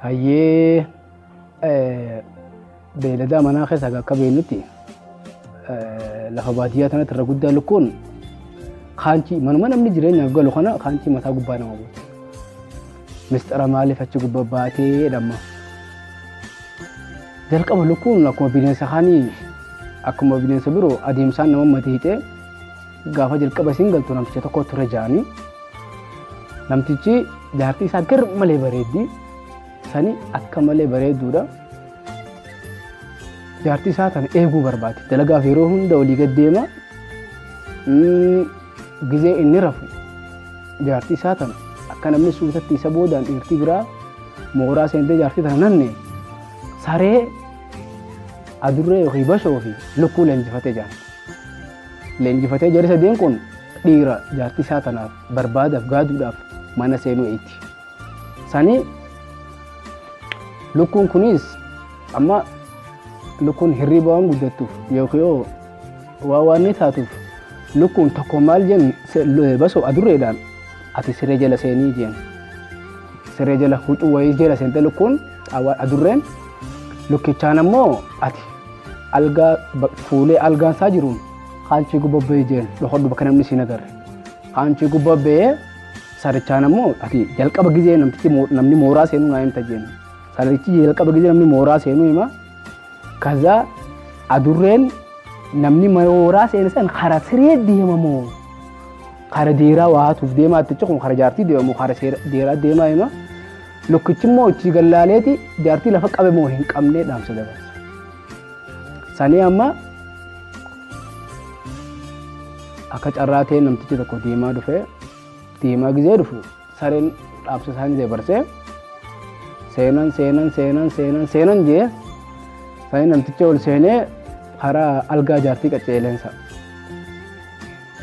Hayyee beelada manaa keessa akka beellutti lafa baadiyyaa tanatti irra guddaa lukkuun kaanchi manuma namni jireenyaaf galu kana kaanchi mataa gubbaa nama buusa. Mistira maaliif achi gubbaa baatee dhamma. Jalqaba lukkuun akkuma bineensa kaanii akkuma bineensa biroo adeemsaan nama matiitee gaafa jalqaba isin galtu namticha tokko ture jaanii namtichi jaartii isaa gar malee bareeddi sani akka malee bareedduudha. Jaartii isaa tana eeguu barbaade dalagaaf yeroo hunda olii gad deema gizee inni rafu jaartii isaa tana akka namni suutatti isa boodaan dhiirtii biraa mooraa seentee jaartii tana nanne saree adurree yookiin bashoo fi lukkuu leenjifatee jira. Leenjifatee jara sadeen kun dhiira jaartii isaa tanaaf barbaadaaf gaaduudhaaf mana seenuu eetti. Sani lukkuun kunis amma lukkuun hirriba waan guddattuuf yookiin waan taatuuf lukkuun tokko maal jennu basoo adurreedhaan ati siree jala seenii jennu. Siree jala huccuu wayii jala seente lukkuun adurreen lukkichaan ammoo ati algaa fuulee algaan isaa jiruun kaanchi gubbabee jennu dhokodhu bakka namni siin agarre. Kaanchi gubbabee sarichaan ammoo ati jalqaba gizee namni mooraa seenuu naa himta jennu. Sarichi jalqaba gizee namni mooraa seenuu hima. Kaza adurreen namni mooraa seensan karaa siree deemamoo karaa deeraa waatuuf deemaa itti kun karaa jaartii deemamoo karaa deeraa deemaa hima. Lukkichi immoo ichi gallaaleeti jaartii lafa qabe moo hin qabnee dhaamsa dabarsa. Sanii amma akka carraa ta'e namtichi tokko deemaa dhufee deemaa gizee dhufu sareen dhaamsa isaanii dabarsee seenan jee sanii namticha ol seenee karaa algaa jaartii qaceeleensa.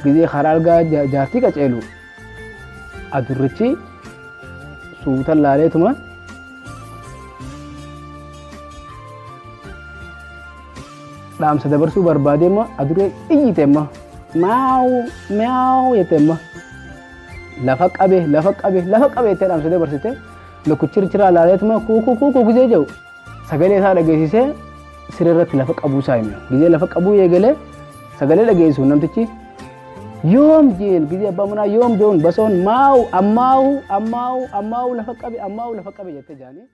Gizee karaa algaa jaartii qaceelu adurrichi suuta laaleetuma dhaamsa dabarsuu barbaadeemma adurree iyyiteemma maawu jetteemma lafa qabe jettee dhaamsa dabarsite lukkichi richiraa laaleetuma kuukuu gizee jiru sagalee isaa dhageessisee siree irratti lafa qabuu isaa hime. Gizee lafa qabuu eegalee sagalee dhageessisu namtichi yoom jeen gizee abbaa manaa yoom joon basoon maawu ammaawu lafa qabe jettee jaanii.